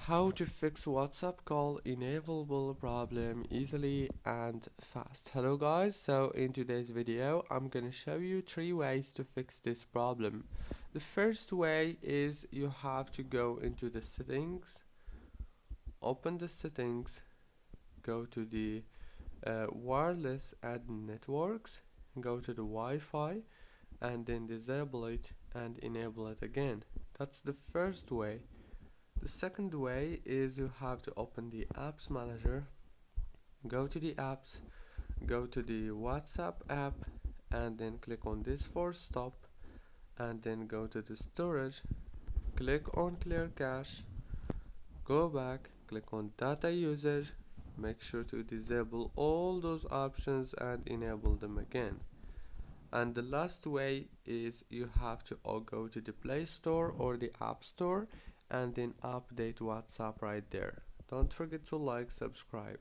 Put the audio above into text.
How to fix WhatsApp call unavailable problem easily and fast. Hello guys, so in today's video I'm gonna show you 3 ways to fix this problem. The first way is you have to go into the settings, open the settings, go to the wireless and networks, go to the Wi-Fi and then disable it and enable it again. That's the first way. The second way is you have to open the apps manager, go to the apps, go to the WhatsApp app and then click on this for stop and then go to the storage, click on clear cache, go back, click on data usage, make sure to disable all those options and enable them again. And the last way is you have to go to the Play Store or the App Store and then update WhatsApp right there. Don't forget to like, subscribe.